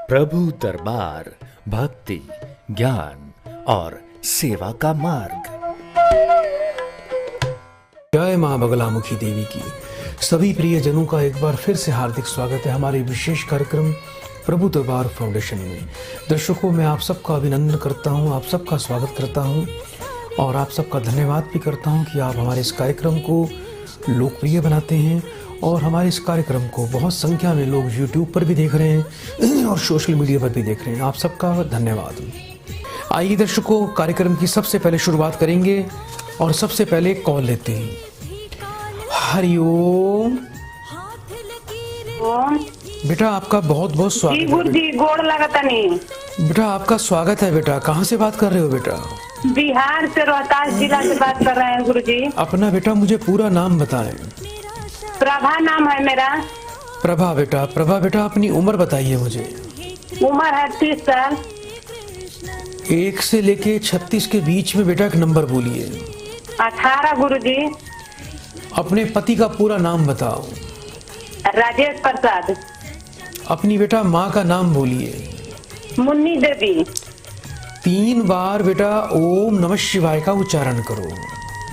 प्रभु दरबार भक्ति, ज्ञान और सेवा का मार्ग। जय मां बगलामुखी देवी की। सभी प्रियजनों का एक बार फिर से हार्दिक स्वागत है हमारे विशेष कार्यक्रम प्रभु दरबार फाउंडेशन में। दर्शकों, मैं आप सबका अभिनंदन करता हूं, आप सबका स्वागत करता हूं और आप सबका धन्यवाद भी करता हूं कि आप हमारे इस कार्यक्रम को लोकप्रिय बनाते हैं और हमारे इस कार्यक्रम को बहुत संख्या में लोग YouTube पर भी देख रहे हैं और सोशल मीडिया पर भी देख रहे हैं। आप सबका धन्यवाद। आइए दर्शकों, कार्यक्रम की सबसे पहले शुरुआत करेंगे और सबसे पहले कॉल लेते हैं। हरिओम। बेटा आपका बहुत बहुत स्वागत है। गुरुजी गोड़ लगता नहीं। बेटा आपका स्वागत है। बेटा कहाँ से बात कर रहे हो बेटा? बिहार से, रोहतास जिला से बात कर रहे हैं गुरुजी। अपना बेटा मुझे पूरा नाम बताएं। प्रभा नाम है मेरा। प्रभा बेटा अपनी उम्र बताइए मुझे। उम्र है 30 साल। 1 से लेके 36 के बीच में बेटा एक नंबर बोलिए। 18 गुरुजी। अपने पति का पूरा नाम बताओ। राजेश प्रसाद। अपनी बेटा माँ का नाम बोलिए। मुन्नी देवी। 3 बार बेटा ओम नमः शिवाय का उच्चारण करो।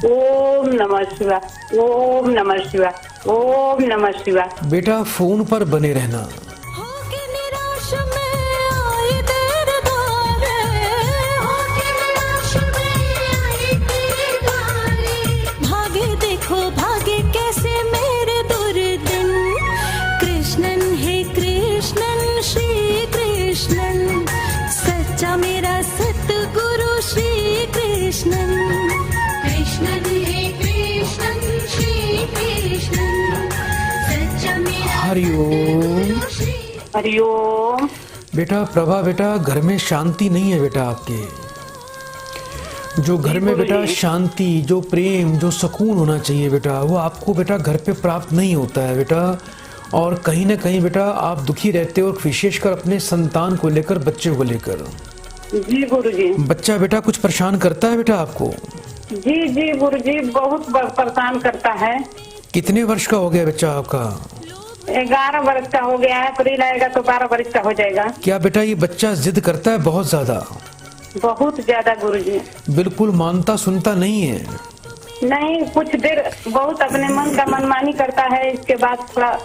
ओम नमः शिवाय, ओम नमः शिवाय, ओम नमः शिवाय। बेटा फोन पर बने रहना। सच्चा मेरा सतगुरु श्री कृष्णन, कृष्णन है कृष्णन श्री कृष्णन, सच्चा मेरा हरिओम। हरिओम। बेटा प्रभा बेटा घर में शांति नहीं है बेटा आपके। जो घर में बेटा शांति, जो प्रेम, जो सुकून होना चाहिए बेटा, वो आपको बेटा घर पे प्राप्त नहीं होता है बेटा। और कहीं ना कहीं बेटा आप दुखी रहते हो, विशेषकर अपने संतान को लेकर, बच्चे को लेकर। जी गुरुजी। बच्चा बेटा कुछ परेशान करता है बेटा आपको? जी गुरुजी, बहुत परेशान करता है। कितने वर्ष का हो गया बच्चा आपका? 11 वर्ष का हो गया है। अप्रैल आएगा तो 12 वर्ष का हो जाएगा। क्या बेटा ये बच्चा जिद करता है बहुत ज्यादा? बहुत ज्यादा गुरुजी। बिल्कुल मानता सुनता नहीं है? नहीं, कुछ देर बहुत अपने मन का मनमानी करता है, इसके बाद थोड़ा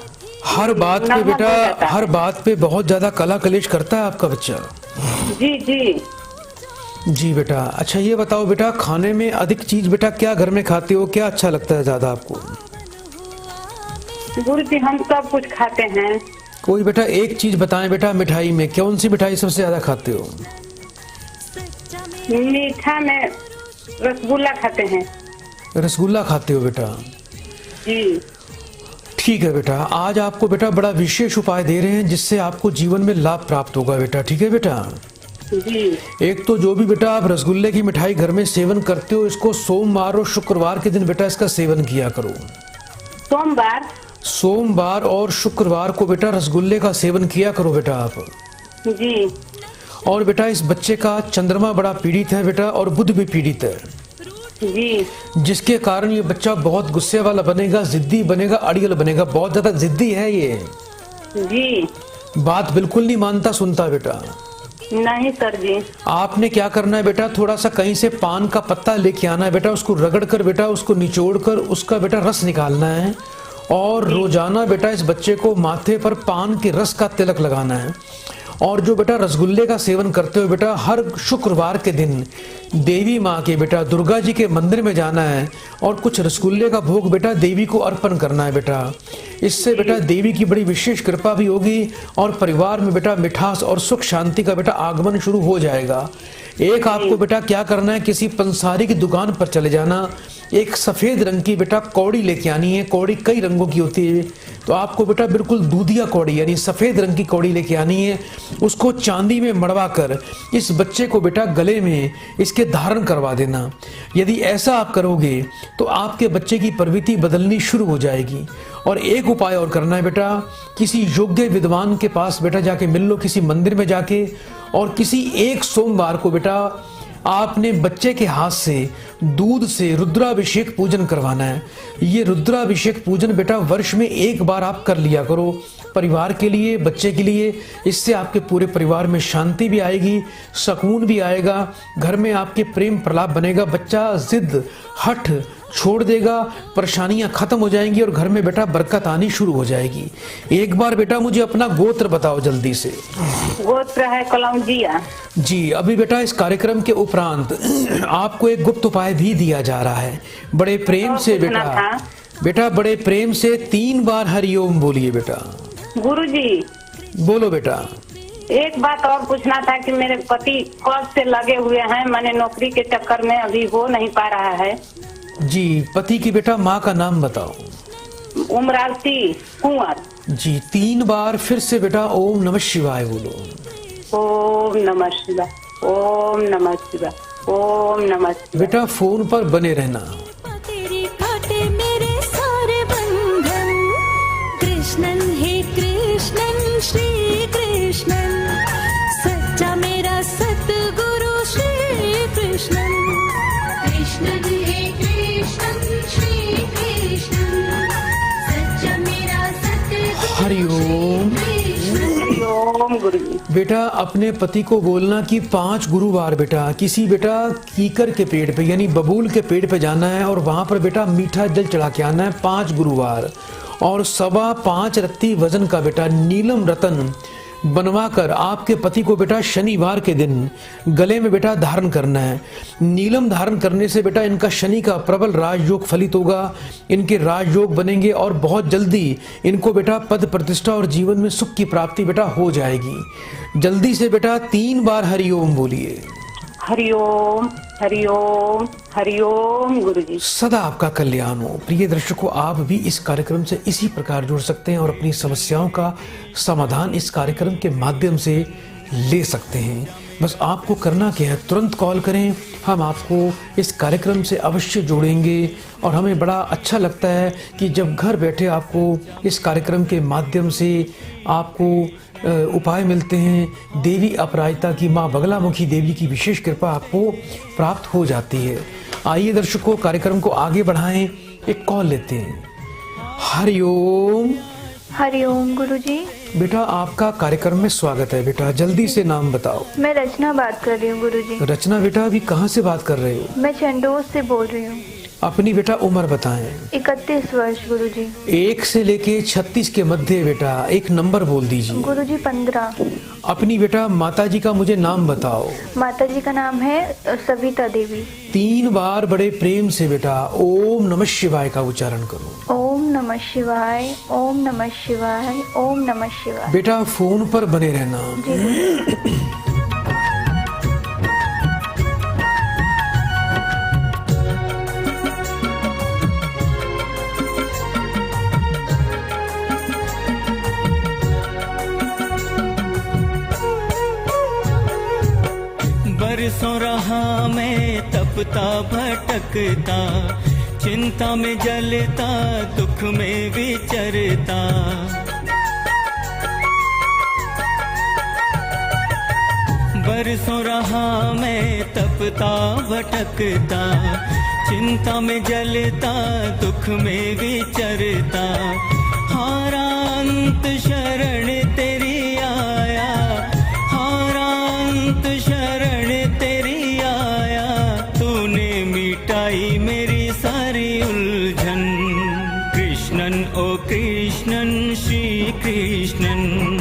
हर बात पे बेटा, हर बात पे बहुत ज्यादा कला कलेश करता है आपका बच्चा? जी बेटा। अच्छा ये बताओ बेटा, खाने में अधिक चीज बेटा क्या घर में खाते हो, क्या अच्छा लगता है ज्यादा आपको? गुरुजी हम सब कुछ खाते हैं। कोई बेटा एक चीज बताएं बेटा, मिठाई में कौन सी मिठाई सबसे ज्यादा खाते हो? मीठा में रसगुल्ला खाते हैं। रसगुल्ला खाते हो बेटा? जी ठीक है बेटा। आज आपको बेटा बड़ा विशेष उपाय दे रहे हैं जिससे आपको जीवन में लाभ प्राप्त होगा बेटा। ठीक है बेटा? जी। एक तो जो भी बेटा आप रसगुल्ले की मिठाई घर में सेवन करते हो, इसको सोमवार और शुक्रवार के दिन बेटा इसका सेवन किया करो। सोमवार और शुक्रवार को बेटा रसगुल्ले का सेवन किया करो बेटा आप। जी। और बेटा इस बच्चे का चंद्रमा बड़ा पीड़ित है बेटा और बुध भी पीड़ित है जी, जिसके कारण ये बच्चा बहुत गुस्से वाला बनेगा, जिद्दी बनेगा, अड़ियल बनेगा। बहुत ज्यादा जिद्दी है ये जी। बात बिल्कुल नहीं मानता सुनता बेटा। नहीं सर जी। आपने क्या करना है बेटा, थोड़ा सा कहीं से पान का पत्ता लेके आना है बेटा, उसको रगड़ कर बेटा, उसको निचोड़ कर उसका बेटा रस निकालना है और रोजाना बेटा इस बच्चे को माथे पर पान के रस का तिलक लगाना है। और जो बेटा रसगुल्ले का सेवन करते हो बेटा, हर शुक्रवार के दिन देवी माँ के बेटा दुर्गा जी के मंदिर में जाना है और कुछ रसगुल्ले का भोग बेटा देवी को अर्पण करना है बेटा। इससे बेटा देवी की बड़ी विशेष कृपा भी होगी और परिवार में बेटा मिठास और सुख शांति का बेटा आगमन शुरू हो जाएगा। एक आपको बेटा क्या करना है, किसी पंसारी की दुकान पर चले जाना, एक सफेद रंग की बेटा कौड़ी लेके आनी है। कौड़ी कई रंगों की होती है, तो आपको बेटा बिल्कुल दूधिया कौड़ी यानी सफेद रंग की कौड़ी लेके आनी है। उसको चांदी में मड़वा कर इस बच्चे को बेटा गले में इसके धारण करवा देना। यदि ऐसा आप करोगे तो आपके बच्चे की प्रवृत्ति बदलनी शुरू हो जाएगी। और एक उपाय और करना है बेटा, किसी योग्य विद्वान के पास बेटा जाके मिल लो, किसी मंदिर में जाके, और किसी एक सोमवार को बेटा आपने बच्चे के हाथ से दूध से रुद्राभिषेक पूजन करवाना है। ये रुद्राभिषेक पूजन बेटा वर्ष में एक बार आप कर लिया करो, परिवार के लिए, बच्चे के लिए। इससे आपके पूरे परिवार में शांति भी आएगी, सुकून भी आएगा, घर में आपके प्रेम प्रलाप बनेगा, बच्चा जिद हठ छोड़ देगा, परेशानियां खत्म हो जाएंगी और घर में बेटा बरकत आनी शुरू हो जाएगी। एक बार बेटा मुझे अपना गोत्र बताओ जल्दी से। गोत्र है कलौजिया। जी, अभी बेटा इस कार्यक्रम के उपरांत आपको एक गुप्त उपाय भी दिया जा रहा है। बड़े प्रेम से बेटा बड़े प्रेम से 3 बार हरिओम बोलिए बेटा। गुरुजी बोलो बेटा। एक बात और पूछना था कि मेरे पति कब से लगे हुए हैं, मैंने नौकरी के चक्कर में अभी हो नहीं पा रहा है। जी, पति की बेटा माँ का नाम बताओ। उमरावती कुंवर। जी, 3 बार फिर से बेटा ओम नमः शिवाय बोलो। ओम नमः शिवाय, ओम नमः शिवाय, ओम नमः शिवाय। बेटा फोन पर बने रहना। तेरी काटे मेरे सारे बंधन, कृष्णन हे कृष्णन श्री कृष्णन, सच्चा मेरा सतगुरु श्री कृष्णन। कृष्णन हे कृष्णन श्री कृष्णन, सच्चा मेरा सतगुरु हरिओम। ओम गुरुजी। बेटा अपने पति को बोलना कि 5 गुरुवार बेटा किसी बेटा कीकर के पेड़ पे यानी बबूल के पेड़ पे जाना है और वहां पर बेटा मीठा जल चढ़ा के आना है 5 गुरुवार। और 5.25 रत्ती वजन का बेटा नीलम रतन बनवाकर आपके पति को बेटा शनिवार के दिन गले में बेटा धारण करना है। नीलम धारण करने से बेटा इनका शनि का प्रबल राजयोग फलित होगा, इनके राजयोग बनेंगे और बहुत जल्दी इनको बेटा पद प्रतिष्ठा और जीवन में सुख की प्राप्ति बेटा हो जाएगी। जल्दी से बेटा 3 बार हरिओम बोलिए। हरिओम हरिओम हरिओम गुरुजी। सदा आपका कल्याण हो। प्रिय दर्शकों, आप भी इस कार्यक्रम से इसी प्रकार जुड़ सकते हैं और अपनी समस्याओं का समाधान इस कार्यक्रम के माध्यम से ले सकते हैं। बस आपको करना क्या है, तुरंत कॉल करें, हम आपको इस कार्यक्रम से अवश्य जोड़ेंगे। और हमें बड़ा अच्छा लगता है कि जब घर बैठे आपको इस कार्यक्रम के माध्यम से आपको उपाय मिलते हैं। देवी अपराजिता की माँ बगलामुखी देवी की विशेष कृपा आपको प्राप्त हो जाती है। आइए दर्शकों, कार्यक्रम को आगे बढ़ाएं, एक कॉल लेते हैं। हरिओम। हरिओम गुरुजी। बेटा आपका कार्यक्रम में स्वागत है। बेटा जल्दी से नाम बताओ। मैं रचना बात कर रही हूँ गुरुजी। रचना बेटा अभी कहाँ से बात कर रहे हो? मैं चंडोर से बोल रही हूँ। अपनी बेटा उम्र बताएं। 31 वर्ष गुरुजी। 1 से लेके 36 के मध्य बेटा एक नंबर बोल दीजिए। गुरुजी 15। अपनी बेटा माताजी का मुझे नाम बताओ। माताजी का नाम है सविता देवी। 3 बार बड़े प्रेम से बेटा ओम नमः शिवाय का उच्चारण करो। ओम नमः शिवाय, ओम नमः शिवाय, ओम नमः शिवाय। बेटा फोन पर बने रहना। जी। बरसों रहा मैं तपता भटकता, चिंता में जलता दुख में विचरता। बरसों रहा मैं तपता भटकता, चिंता में जलता दुख में विचरता। हारा अंत शरण तेरी आया, हारा अंत शरण तेरी आया, तूने मिटाई मेरी सारी उलझन। कृष्णन ओ कृष्णन श्री कृष्णन,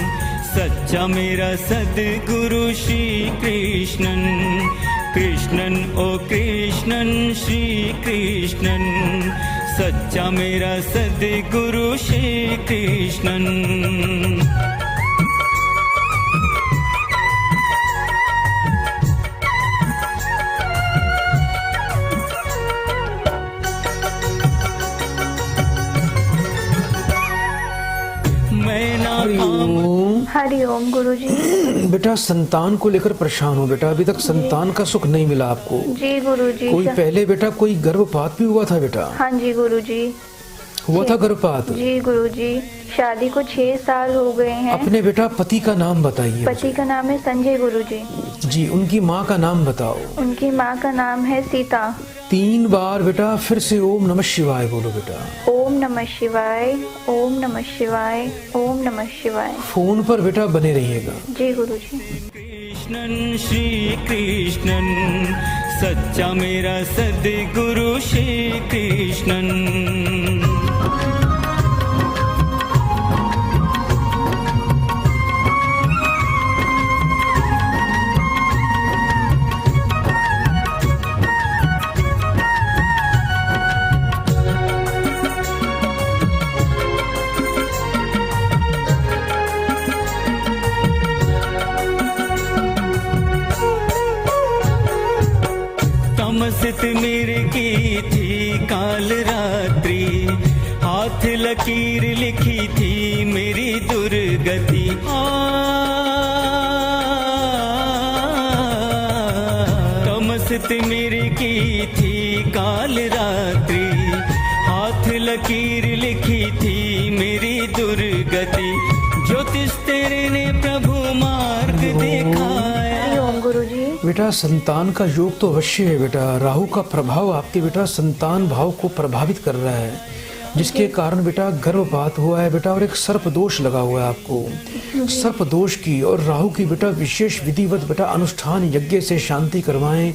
सच्चा मेरा सद्गुरु श्री कृष्णन। कृष्णन ओ कृष्णन श्री कृष्णन, सच्चा मेरा सद्गुरु श्री कृष्णन। हरिओम गुरुजी। बेटा संतान को लेकर परेशान हो बेटा, अभी तक संतान का सुख नहीं मिला आपको? जी गुरुजी। कोई पहले बेटा कोई गर्भपात भी हुआ था बेटा? हाँ जी गुरुजी। हुआ था गर्भपात? जी गुरुजी, शादी को 6 साल हो गए हैं। अपने बेटा पति का नाम बताइए। पति का नाम है संजय गुरुजी। जी, उनकी माँ का नाम बताओ। उनकी माँ का नाम है सीता। 3 बार बेटा फिर से ओम नमः शिवाय बोलो बेटा। ओम नमः शिवाय, ओम नमः शिवाय, ओम नमः शिवाय। फोन पर बेटा बने रहिएगा। जी गुरुजी। कृष्णन श्री कृष्णन, सच्चा मेरा सद्गुरु श्री कृष्णन। तमसित मेरे की थी काल रात्रि, हाथ लकीर लिखी थी मेरी दुर्गति। तमसित मेरे की थी काल रात्रि, हाथ लकीर लिखी थी मेरी दुर्गति। ज्योतिष तेरे ने प्रभु मार्ग दिखाया। ओम गुरुजी। बेटा संतान का योग तो अवश्य है बेटा। राहु का प्रभाव आपके बेटा संतान भाव को प्रभावित कर रहा है, जिसके कारण बेटा गर्भपात हुआ है बेटा, और एक सर्प दोष लगा हुआ है आपको। सर्प दोष की और राहु की बेटा विशेष विधिवत बेटा अनुष्ठान यज्ञ से शांति करवाएं,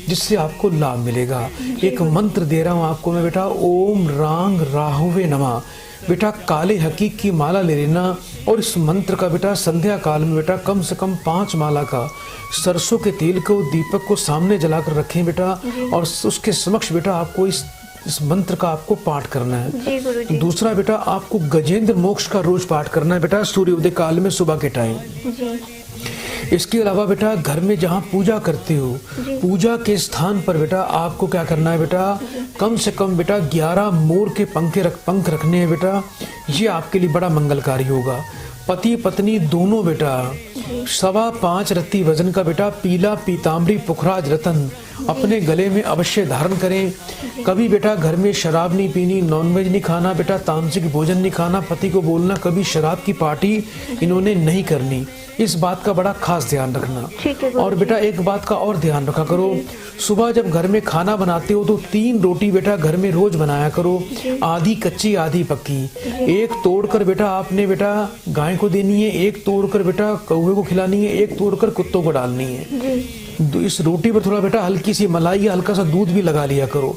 जिससे आपको लाभ मिलेगा। एक मंत्र दे रहा हूँ आपको मैं बेटा, ओम रांग राहुवे नमः। बेटा काले हकीक की माला ले लेना, और इस मंत्र का बेटा संध्या काल में बेटा कम से कम 5 माला का सरसों के तेल को दीपक को सामने जलाकर रखें बेटा, और उसके समक्ष बेटा आपको इस मंत्र का आपको पाठ करना है। जी गुरुजी। दूसरा बेटा आपको गजेंद्र मोक्ष का रोज पाठ करना है बेटा, सूर्योदय काल में सुबह के टाइम। जी। इसके अलावा बेटा घर में जहाँ पूजा करते हो, पूजा के स्थान पर बेटा आपको क्या करना है बेटा, कम से कम बेटा 11 मोर के पंख रखने हैं बेटा। ये आपके लिए बड़ा मंगलकारी होगा। पति पत्नी दोनों बेटा 5.25 रत्ती वजन का बेटा पीला पीताम्बरी पुखराज रतन अपने गले में अवश्य धारण करें। कभी बेटा घर में शराब नहीं पीनी, नॉनवेज नहीं खाना बेटा, तामसिक भोजन नहीं खाना। पति को बोलना कभी शराब की पार्टी इन्होंने नहीं करनी। इस बात का बड़ा खास ध्यान रखना। और बेटा एक बात का और ध्यान रखा करो, सुबह जब घर में खाना बनाते हो तो 3 रोटी बेटा घर में रोज बनाया करो, आधी कच्ची आधी पक्की। एक तोड़कर बेटा आपने बेटा गाय को देनी है, एक तोड़कर बेटा कौवे को खिलानी है, एक तोड़कर कुत्तों को डालनी है। इस रोटी पर थोड़ा बेटा हल्की सी मलाई या हल्का सा दूध भी लगा लिया करो,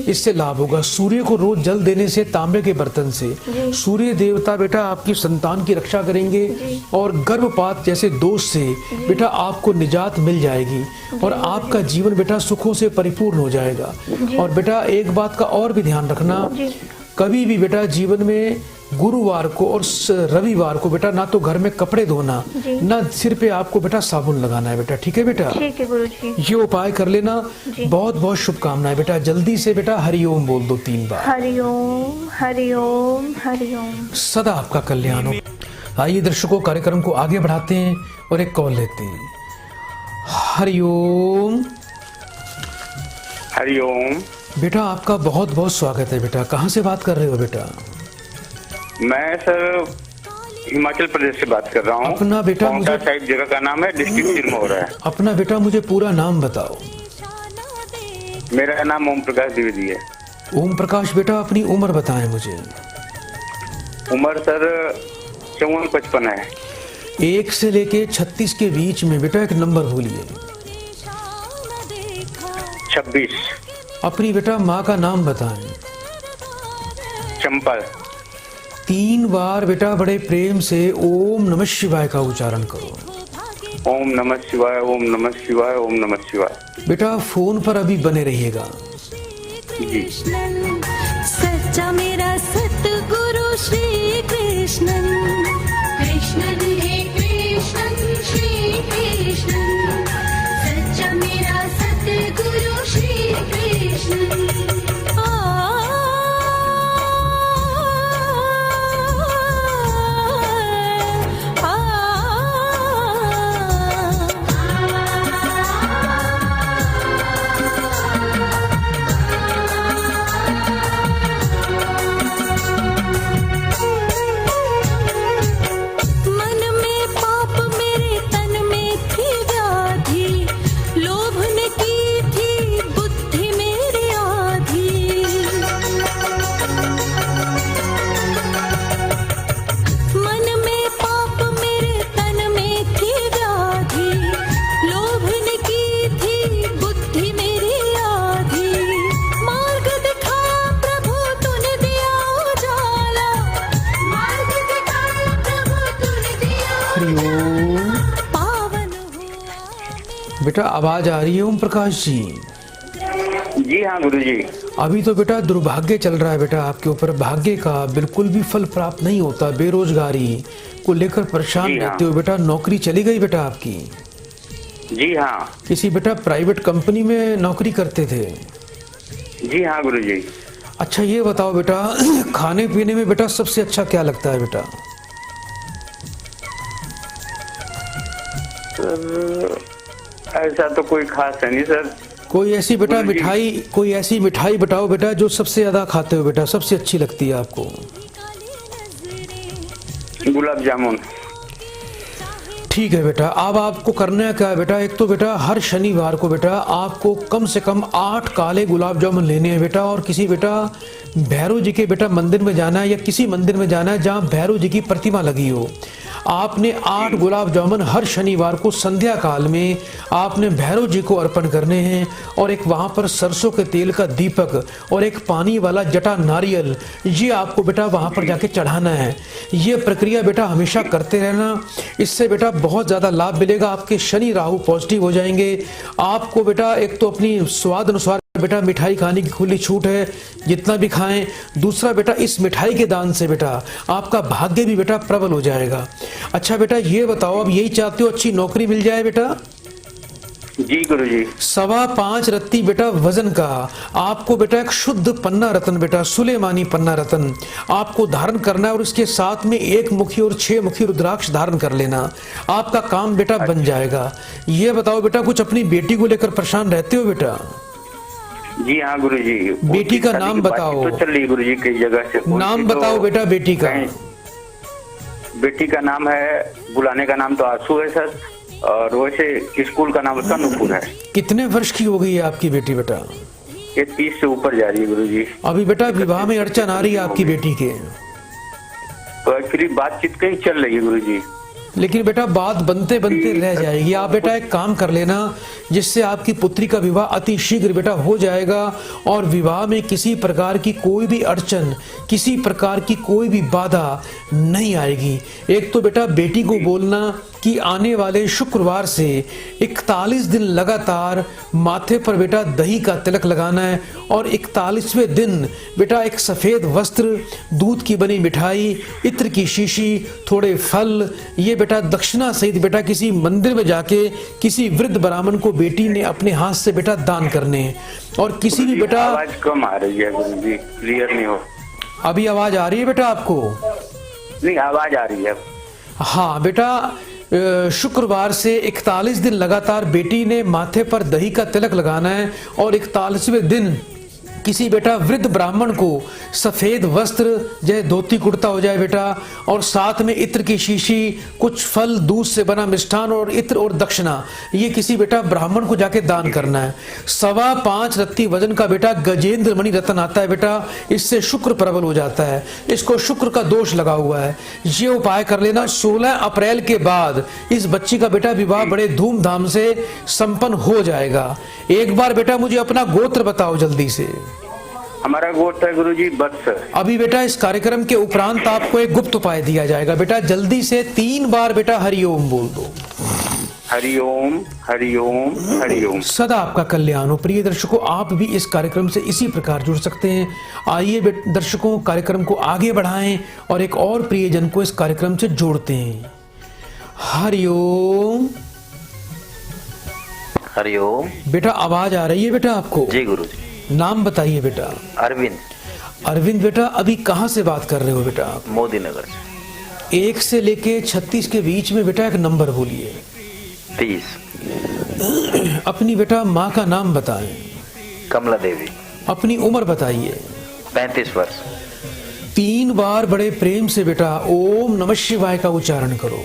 इससे लाभ होगा। सूर्य को रोज जल देने से तांबे के बर्तन से सूर्य देवता बेटा आपकी संतान की रक्षा करेंगे, और गर्भपात जैसे दोष से बेटा आपको निजात मिल जाएगी, और आपका जीवन बेटा सुखों से परिपूर्ण हो जाएगा। और बेटा एक बात का और भी ध्यान रखना, कभी भी बेटा जीवन में गुरुवार को और रविवार को बेटा ना तो घर में कपड़े धोना, ना सिर पे आपको बेटा साबुन लगाना है बेटा। ठीक है बेटा? ठीक है गुरुजी। ये उपाय कर लेना। बहुत बहुत शुभकामनाएं बेटा। जल्दी से बेटा हरिओम बोल दो 3 बार। हरिओम हरिओम हरिओम। सदा आपका कल्याण हो। आइए दर्शकों, कार्यक्रम को आगे बढ़ाते हैं और एक कॉल लेते हैं। हरिओम। हरिओम। बेटा आपका बहुत बहुत स्वागत है बेटा। कहाँ से बात कर रहे हो बेटा? मैं सर हिमाचल प्रदेश से बात कर रहा हूँ। अपना बेटा मुझे साहिब जगह का नाम है, डिस्ट्रिक्ट सिरमौर है। अपना बेटा मुझे पूरा नाम बताओ। मेरा नाम ओम प्रकाश द्विवेदी है। ओम प्रकाश बेटा अपनी उम्र बताएं मुझे। उम्र सर 54-55 है। 1 से लेके 36 के बीच में बेटा एक नंबर बोलिए। 26। अपनी बेटा माँ का नाम बताएं। चंपा। 3 बार बेटा बड़े प्रेम से ओम नमः शिवाय का उच्चारण करो। ओम नमः शिवाय, ओम नमः शिवाय, ओम नमः शिवाय। बेटा फोन पर अभी बने रहिएगा। सच्चा मेरा सतगुरु श्री कृष्णन। कृष्णन हे कृष्णन श्री कृष्णन, सच्चा मेरा सतगुरु श्री कृष्णन। हरिओम। पावन हुआ बेटा आवाज आ रही है ओम प्रकाश जी? जी हाँ गुरुजी। अभी तो बेटा दुर्भाग्य चल रहा है बेटा आपके ऊपर, भाग्य का बिल्कुल भी फल प्राप्त नहीं होता, बेरोजगारी को लेकर परेशान जी हाँ। रहते हो बेटा। नौकरी चली गई बेटा आपकी? जी हाँ। किसी बेटा प्राइवेट कंपनी में नौकरी करते थे? जी हाँ गुरुजी। अच्छा ये बताओ बेटा, खाने पीने में बेटा सबसे अच्छा क्या लगता है बेटा? सर ऐसा तो कोई खास है नहीं सर। कोई ऐसी बेटा गुरुजी। मिठाई, कोई ऐसी मिठाई बताओ बेटा जो सबसे ज्यादा खाते हो बेटा, सबसे अच्छी लगती है आपको? गुलाब जामुन। ठीक है बेटा, अब आपको करना है क्या है बेटा, एक तो बेटा हर शनिवार को बेटा आपको कम से कम 8 काले गुलाब जामुन लेने हैं बेटा, और किसी बेटा भैरव जी के बेटा मंदिर में जाना है, या किसी मंदिर में जाना है जहाँ भैरव जी की प्रतिमा लगी हो। आपने 8 गुलाब जामुन हर शनिवार को संध्या काल में आपने भैरव जी को अर्पण करने हैं, और एक वहाँ पर सरसों के तेल का दीपक और एक पानी वाला जटा नारियल, ये आपको बेटा वहाँ पर जाके चढ़ाना है। ये प्रक्रिया बेटा हमेशा करते रहना, इससे बेटा बहुत ज़्यादा लाभ मिलेगा। आपके शनि राहु पॉजिटिव हो जाएंगे। आपको बेटा एक तो अपनी स्वाद अनुसार बेटा मिठाई खाने की खुली छूट है, जितना भी खाएं। दूसरा बेटा इस मिठाई के दान से बेटा आपका भाग्य भी बेटा प्रबल हो जाएगा। अच्छा बेटा ये बताओ, अब यही चाहते हो अच्छी नौकरी मिल जाए बेटा? जी गुरुजी। 5.25 रत्ती बेटा वजन का आपको बेटा एक शुद्ध पन्ना रत्न बेटा, सुलेमानी पन्ना रत्न आपको धारण करना है, और इसके साथ में 1 मुखी और 6 मुखी रुद्राक्ष धारण कर लेना। आपका काम बेटा बन जाएगा। ये बताओ बेटा, कुछ अपनी बेटी को लेकर परेशान रहते हो बेटा? जी हाँ गुरुजी। बेटी का शादी नाम की बताओ। बातचीत तो चल रही गुरुजी कई जगह से। नाम बताओ बेटा बेटी का। बेटी का नाम है, बुलाने का नाम तो आंसू है सर, और वैसे स्कूल का नाम उसका नूपुर है। कितने वर्ष की हो गई है आपकी बेटी बेटा? ये 30 से ऊपर जा रही है गुरुजी। अभी बेटा विवाह में अड़चन आ रही है आपकी बेटी के? तो एक्चुअली बातचीत कहीं चल रही है गुरुजी। लेकिन बेटा बात बनते बनते रह जाएगी। आप बेटा एक काम कर लेना, जिससे आपकी पुत्री का विवाह अति शीघ्र बेटा हो जाएगा, और विवाह में किसी प्रकार की कोई भी अड़चन, किसी प्रकार की कोई भी बाधा नहीं आएगी। एक तो बेटा बेटी को बोलना कि आने वाले शुक्रवार से 41 दिन लगातार माथे पर बेटा दही का तिलक लगाना है, और 41वें दिन बेटा एक सफेद वस्त्र, दूध की बनी मिठाई, इत्र की शीशी, थोड़े फल, ये बेटा दक्षिणा सहित बेटा किसी मंदिर में जाके किसी वृद्ध ब्राह्मण को बेटी ने अपने हाथ से बेटा दान करने हैं। और किसी भी बेटा, आवाज कम आ रही है गुरुजी, क्लियर नहीं हो। अभी आवाज आ रही है बेटा आपको? नहीं आवाज आ रही है। हाँ बेटा, शुक्रवार से 41 दिन लगातार बेटी ने माथे पर दही का तिलक लगाना है, और 41वें दिन किसी बेटा वृद्ध ब्राह्मण को सफेद वस्त्र, जैसे धोती कुर्ता हो जाए बेटा, और साथ में इत्र की शीशी, कुछ फल, दूध से बना मिष्ठान और इत्र और दक्षिणा, ये किसी बेटा ब्राह्मण को जाके दान करना है। 5.25 रत्ती वजन का बेटा गजेंद्र मणि रत्न आता है बेटा, इससे शुक्र प्रबल हो जाता है। इसको शुक्र का दोष लगा हुआ है। ये उपाय कर लेना। 16 अप्रैल के बाद इस बच्ची का बेटा विवाह बड़े धूमधाम से संपन्न हो जाएगा। एक बार बेटा मुझे अपना गोत्र बताओ जल्दी से। हमारा गोत्र है गुरुजी वत्स। अभी बेटा इस कार्यक्रम के उपरांत आपको एक गुप्त उपाय दिया जाएगा बेटा, जल्दी से 3 बार बेटा हरिओम बोल दो। हरिओम हरिओम हरिओम। सदा आपका कल्याण हो। प्रिय दर्शकों, आप भी इस कार्यक्रम से इसी प्रकार जुड़ सकते हैं। आइए दर्शकों, कार्यक्रम को आगे बढ़ाएं और एक और प्रियजन को इस कार्यक्रम से जोड़ते हैं। हरिओम। हरिओम। बेटा आवाज आ रही है बेटा आपको? जी गुरुजी। नाम बताइए बेटा। अरविंद। अरविंद बेटा, अभी कहाँ से बात कर रहे हो बेटा? मोदी नगर से। 1 से लेके 36 के बीच में बेटा एक नंबर बोलिए। 30। अपनी बेटा माँ का नाम बताएं। कमला देवी। अपनी उम्र बताइए। 35 वर्ष। 3 बार बड़े प्रेम से बेटा ओम नमः शिवाय का उच्चारण करो।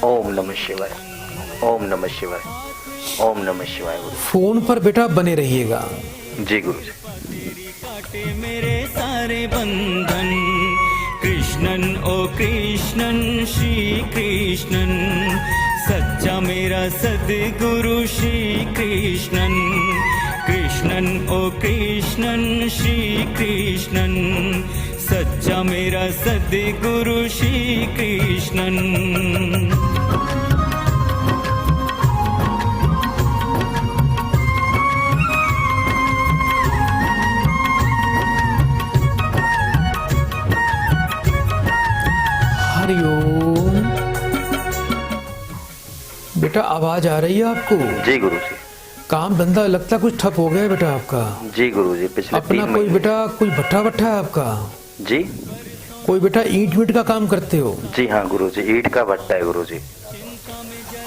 ओम नमः शिवाय, ओम नमः शिवाय, ओम नमः शिवाय। गुरु फोन पर बेटा बने रहिएगा। जी गुरुजी। काटे मेरे सारे बंधन, कृष्णन ओ कृष्णन श्री कृष्णन, सच्चा मेरा सद्गुरु श्री कृष्णन, कृष्णन ओ कृष्णन श्री कृष्णन, सच्चा मेरा सद्गुरु श्री कृष्णन। बेटा आवाज आ रही है आपको? जी गुरुजी। काम धंधा लगता कुछ ठप हो गया है बेटा आपका? जी गुरुजी, पिछले अपना 3 कोई महीने। बेटा कोई भट्ठा वट्ठा है आपका? जी कोई बेटा ईंट वीट का काम करते हो? जी हाँ गुरुजी, ईंट का भट्टा है गुरुजी।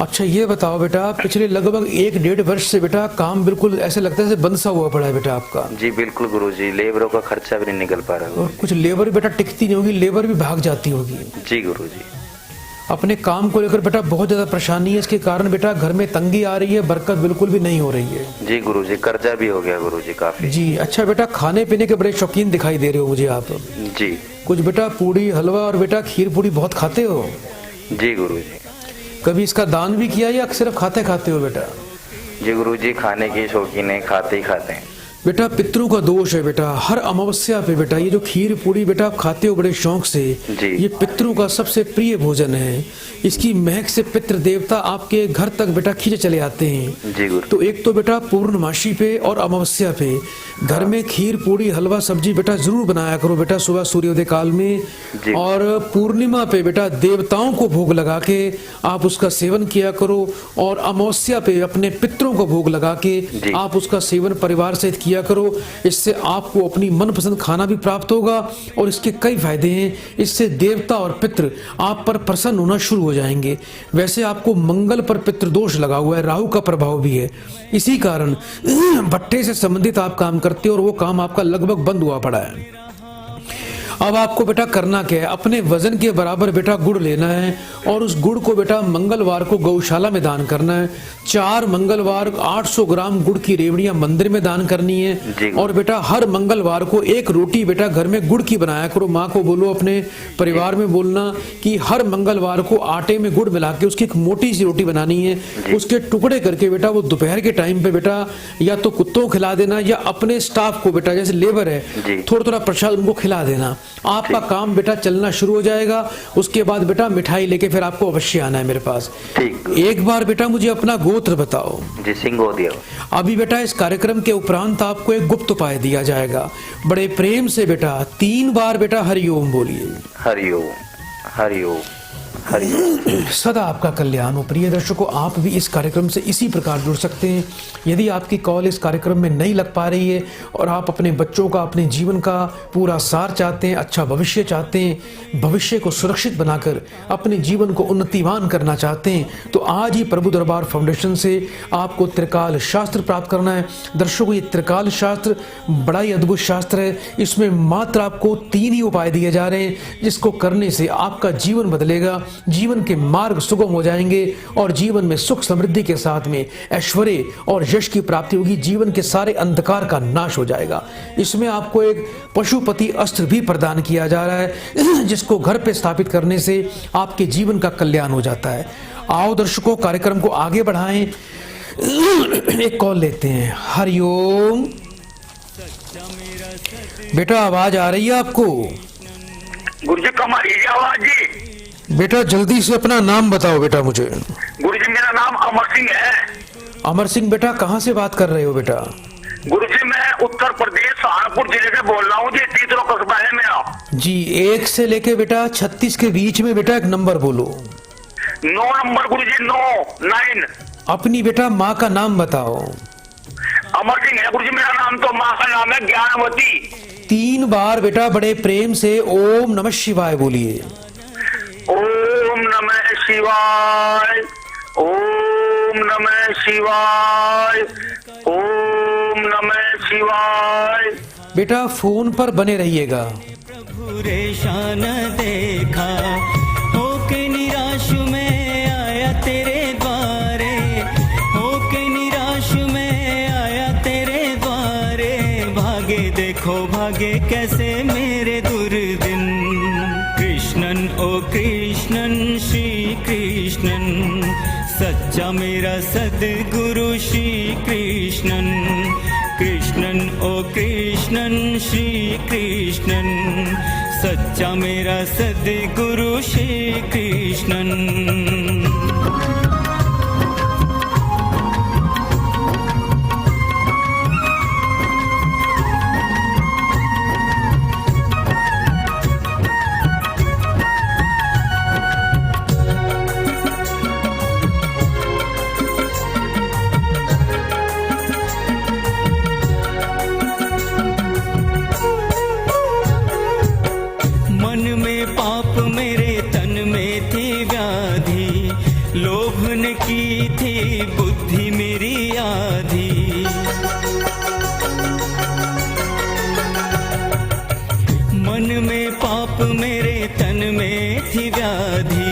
अच्छा ये बताओ बेटा, पिछले लगभग 1-1.5 वर्ष से बेटा काम बिल्कुल ऐसे लगता है जैसे बंद सा हुआ पड़ा है बेटा आपका। जी बिल्कुल गुरुजी, लेबरों का खर्चा भी नहीं निकल पा रहा और कुछ लेबर बेटा टिकती नहीं होगी, लेबर भी भाग जाती होगी। जी गुरुजी। अपने काम को लेकर बेटा बहुत ज्यादा परेशानी है, इसके कारण बेटा घर में तंगी आ रही है, बरकत बिल्कुल भी नहीं हो रही है। जी गुरुजी, कर्जा भी हो गया गुरुजी काफी। जी अच्छा बेटा, खाने पीने के बड़े शौकीन दिखाई दे रहे हो मुझे आप। जी कुछ बेटा पूड़ी हलवा और बेटा खीर पूड़ी बहुत खाते हो? जी गुरुजी। कभी इसका दान भी किया या सिर्फ खाते खाते हो बेटा? जी गुरुजी, खाने के शौकीन है, खाते ही खाते हैं। बेटा पितरों का दोष है बेटा, हर अमावस्या पे बेटा ये जो खीर पूड़ी बेटा आप खाते हो बड़े शौक से, जी। ये पितरों का सबसे प्रिय भोजन है। इसकी महक से पितृ देवता आपके घर तक बेटा खींचे चले आते हैं। जी गुरु। तो एक तो बेटा पूर्णमासी पे और अमावस्या पे घर में खीर पूड़ी हलवा सब्जी बेटा जरूर बनाया करो बेटा सुबह सूर्योदय काल में। जी। और पूर्णिमा पे बेटा देवताओं को भोग लगा के आप उसका सेवन किया करो, और अमावस्या पे अपने पितरों को भोग लगा के जी। आप उसका सेवन परिवार सहित किया करो। इससे आपको अपनी मनपसंद खाना भी प्राप्त होगा और इसके कई फायदे हैं। इससे देवता और पितृ आप पर प्रसन्न होना शुरू हो जाएंगे। वैसे आपको मंगल पर पितृ दोष लगा हुआ है, राहु का प्रभाव भी है, इसी कारण भट्टे से संबंधित आप काम करते हो और वो काम आपका लगभग बंद हुआ पड़ा है। अब आपको बेटा करना क्या है, अपने वजन के बराबर बेटा गुड़ लेना है और उस गुड़ को बेटा मंगलवार को गौशाला में दान करना है। 4 मंगलवार 800 ग्राम गुड़ की रेवड़ियां मंदिर में दान करनी है। और बेटा हर मंगलवार को 1 रोटी बेटा घर में गुड़ की बनाया करो। माँ को बोलो, अपने परिवार में बोलना कि हर मंगलवार को आटे में गुड़ मिला के उसकी एक मोटी सी रोटी बनानी है। उसके टुकड़े करके बेटा वो दोपहर के टाइम पे बेटा या तो कुत्तों को खिला देना या अपने स्टाफ को बेटा, जैसे लेबर है, थोड़ा थोड़ा प्रसाद उनको खिला देना। आपका काम बेटा चलना शुरू हो जाएगा। उसके बाद बेटा मिठाई लेके फिर आपको अवश्य आना है मेरे पास। ठीक। एक बार बेटा मुझे अपना गोत्र बताओ। जी सिंगोदिया। अभी बेटा इस कार्यक्रम के उपरांत आपको एक गुप्त उपाय दिया जाएगा। बड़े प्रेम से बेटा 3 बार बेटा हरिओम बोलिए। हरिओम हरिओम हरिओम। सदा आपका कल्याण हो। प्रिय दर्शकों, आप भी इस कार्यक्रम से इसी प्रकार जुड़ सकते हैं। यदि आपकी कॉल इस कार्यक्रम में नहीं लग पा रही है और आप अपने बच्चों का, अपने जीवन का पूरा सार चाहते हैं, अच्छा भविष्य चाहते हैं, भविष्य को सुरक्षित बनाकर अपने जीवन को उन्नतिवान करना चाहते हैं, तो आज ही प्रभु दरबार फाउंडेशन से आपको त्रिकाल शास्त्र प्राप्त करना है। दर्शकों, ये त्रिकाल शास्त्र बड़ा ही अद्भुत शास्त्र है। इसमें मात्र आपको 3 ही उपाय दिए जा रहे हैं, जिसको करने से आपका जीवन बदलेगा, जीवन के मार्ग सुगम हो जाएंगे और जीवन में सुख समृद्धि के साथ में ऐश्वर्य और यश की प्राप्ति होगी। जीवन के सारे अंधकार का नाश हो जाएगा। इसमें आपको एक पशुपति अस्त्र भी प्रदान किया जा रहा है, जिसको घर पे स्थापित करने से आपके जीवन का कल्याण हो जाता है। आओ दर्शकों, कार्यक्रम को आगे बढ़ाएं। एक कॉल लेते हैं। हरिओम। बेटा आवाज आ रही है आपको? गुरुजी कमारी आवाज जी। बेटा जल्दी से अपना नाम बताओ बेटा मुझे। गुरुजी मेरा नाम अमर सिंह है। अमर सिंह बेटा कहाँ से बात कर रहे हो बेटा? गुरुजी मैं उत्तर प्रदेश सहारनपुर जिले से बोल रहा हूँ जी। 30 कस्बा है मेरा जी। 1 से लेके बेटा 36 के बीच में बेटा एक नंबर बोलो। 9 नंबर गुरुजी। 9 अपनी बेटा माँ का नाम बताओ। अमर सिंह है गुरुजी मेरा नाम। तो माँ का नाम है ज्ञानवती। 3 बार बेटा बड़े प्रेम से ओम नमः शिवाय बोलिए। ओम नमः शिवाय, ओम नमः शिवाय, ओम नमः शिवाय। बेटा फोन पर बने रहिएगा। प्रभु रे शान देखा, होके निराश में आया तेरे द्वारे, होके निराश में आया तेरे द्वारे। भागे देखो भागे कैसे मेरे दुर्दिन। कृष्णन ओ कृष्णन श्री कृष्णन, सच्चा मेरा सद्गुरु श्री कृष्णन। कृष्णन ओ कृष्णन श्री कृष्णन, सच्चा मेरा सद्गुरु श्री कृष्णन। यौवन की थी बुद्धि मेरी आधी, मन में पाप मेरे तन में थी व्याधि,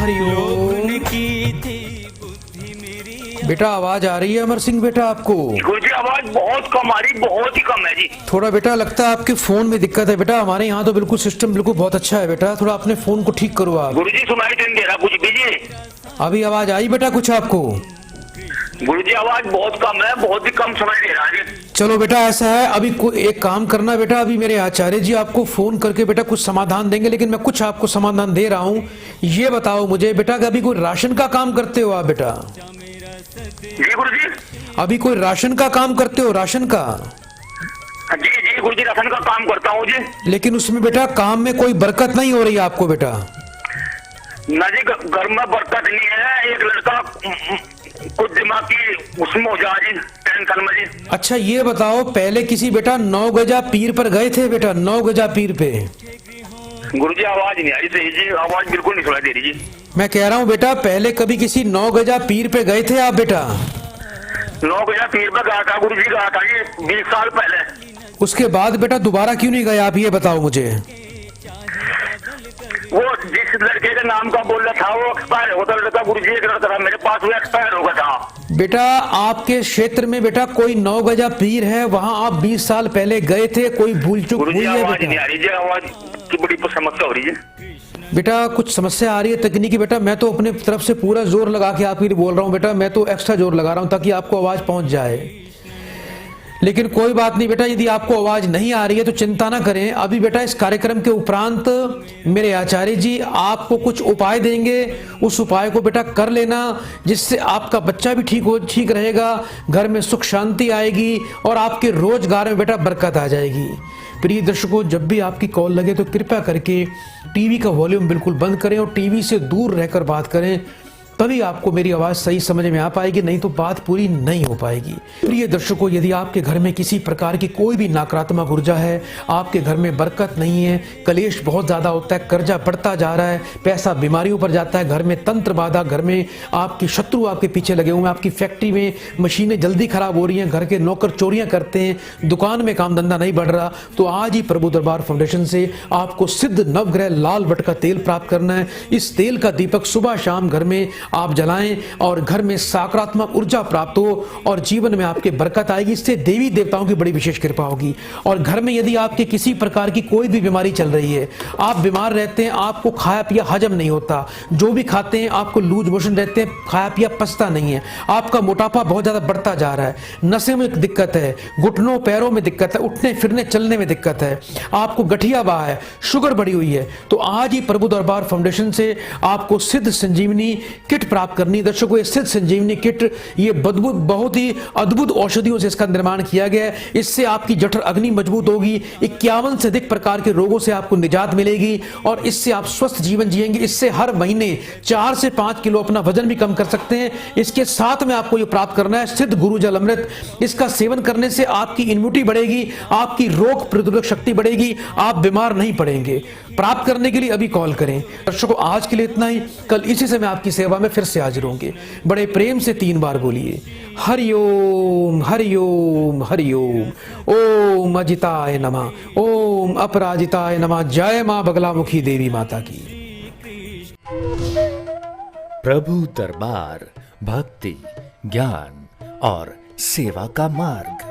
यौवन की थी बुद्धि मेरी। बेटा आवाज आ रही है अमर सिंह बेटा आपको? गुरुजी आवाज बहुत कम आ रही, बहुत ही कम है जी। थोड़ा बेटा लगता है आपके फोन में दिक्कत है बेटा। हमारे यहाँ तो बिल्कुल सिस्टम बिल्कुल बहुत अच्छा है बेटा। थोड़ा अपने फोन को ठीक करो आप। गुरुजी सुनाई नहीं दे रहा कुछ भी जी। अभी आवाज आई बेटा कुछ आपको? गुरुजी आवाज बहुत कम है, बहुत ही कम सुनाई दे रहा है जी। चलो बेटा ऐसा है, अभी एक काम करना बेटा, अभी मेरे आचार्य जी आपको फोन करके बेटा कुछ समाधान देंगे, लेकिन मैं कुछ आपको समाधान दे रहा हूँ। ये बताओ मुझे बेटा कि अभी कोई राशन का काम करते हो आप बेटा? जी गुरुजी। अभी कोई राशन का काम करते हो? राशन का? जी जी गुरुजी राशन का काम करता हूँ जी। लेकिन उसमें बेटा काम में कोई बरकत नहीं हो रही है आपको बेटा? ना जी, घर में बरकत नहीं है। एक लड़का कुछ दिमागी उसमें हो जा जी, टेंशन में जी। अच्छा ये बताओ, पहले किसी बेटा 9 गजा पीर पर गए थे बेटा? 9 गजा पीर पे? गुरुजी आवाज नहीं आ रही सही जी, आवाज बिल्कुल नहीं सुनाई दे रही जी। मैं कह रहा हूँ बेटा पहले कभी किसी 9 गजा पीर पे गए थे आप बेटा? 9 गजा पीर पे गया था गुरुजी, गया था जी 20 साल पहले। उसके बाद बेटा दोबारा क्यों नहीं गए आप, ये बताओ मुझे। वो जिस लड़के के नाम का बोल रहा था वो एक्सपायर होता लड़का गुरुजी, एक लड़का था मेरे पास, वो एक्सपायर हो गया था। बेटा आपके क्षेत्र में बेटा कोई 9 गजा पीर है, वहाँ आप 20 साल पहले गए थे, कोई भूल चूक हुई है आवाज नहीं बेटा? आ रही जी, आवाज की बड़ी समस्या हो रही है बेटा। कुछ समस्या आ रही है तकनीकी बेटा। मैं तो अपने तरफ से पूरा जोर लगा के आपके लिए बोल रहा हूँ बेटा, मैं तो एक्स्ट्रा जोर लगा रहा हूँ ताकि आपको आवाज पहुंच जाए। लेकिन कोई बात नहीं बेटा, यदि आपको आवाज नहीं आ रही है तो चिंता ना करें। अभी बेटा इस कार्यक्रम के उपरांत मेरे आचार्य जी आपको कुछ उपाय देंगे, उस उपाय को बेटा कर लेना, जिससे आपका बच्चा भी ठीक रहेगा, घर में सुख शांति आएगी और आपके रोजगार में बेटा बरकत आ जाएगी। प्रिय दर्शकों, जब भी आपकी कॉल लगे तो कृपया करके टीवी का वॉल्यूम बिल्कुल बंद करें और टीवी से दूर रहकर बात करें, तभी आपको मेरी आवाज सही समझ में आ पाएगी, नहीं तो बात पूरी नहीं हो पाएगी। प्रिय दर्शकों, यदि आपके घर में किसी प्रकार की कोई भी नकारात्मक ऊर्जा है, आपके घर में बरकत नहीं है, कलेश बहुत ज्यादा होता है, कर्जा बढ़ता जा रहा है, पैसा बीमारियों पर जाता है, घर में तंत्र बाधा, घर में आपके शत्रु आपके पीछे लगे हुए हैं, आपकी फैक्ट्री में मशीनें जल्दी खराब हो रही हैं, घर के नौकर चोरियां करते हैं, दुकान में काम धंधा नहीं बढ़ रहा, तो आज ही प्रभु दरबार फाउंडेशन से आपको सिद्ध नवग्रह लाल बट का तेल प्राप्त करना है। इस तेल का दीपक सुबह शाम घर में आप जलाएं और घर में सकारात्मक ऊर्जा प्राप्त हो और जीवन में आपके बरकत आएगी। इससे देवी देवताओं की बड़ी विशेष कृपा होगी। और घर में यदि आपके किसी प्रकार की कोई भी बीमारी चल रही है, आप बीमार रहते हैं, आपको खाया पिया हजम नहीं होता, जो भी खाते हैं आपको लूज मोशन रहते हैं, खाया पिया पचता नहीं है, आपका मोटापा बहुत ज्यादा बढ़ता जा रहा है, नसें में दिक्कत है, घुटनों पैरों में दिक्कत है, उठने फिरने चलने में दिक्कत है, आपको गठिया बहा है, शुगर बढ़ी हुई है, तो आज ही प्रभु दरबार फाउंडेशन से आपको सिद्ध संजीवनी किट प्राप्त करनी। दर्शकों, ये सिद्ध संजीवनी किट ये बहुत ही अद्भुत औषधियों से इसका निर्माण किया गया है। इससे आपकी जठर अग्नि मजबूत होगी, 51 से अधिक प्रकार के रोगों से आपको निजात मिलेगी और इससे आप स्वस्थ जीवन जिएंगे। इससे हर महीने 4 से 5 किलो अपना वजन भी कम कर सकते हैं। इसके साथ में आपको ये प्राप्त करना है सिद्ध गुरु जल अमृत। इसका सेवन करने से आपकी इम्यूनिटी बढ़ेगी, आपकी रोग प्रतिरोधक शक्ति बढ़ेगी, आप बीमार नहीं पड़ेंगे। प्राप्त करने के लिए अभी कॉल करें। दर्शकों, आज के लिए इतना ही, कल इसी समय आपकी सेवा में फिर से हाजिर होंगे। बड़े प्रेम से 3 बार बोलिए, हरिओम हरिओम हरिओम। ओम अजिताय नमः, ओम अपराजिताय नमः। जय मां बगलामुखी देवी माता की। प्रभु दरबार भक्ति, ज्ञान और सेवा का मार्ग।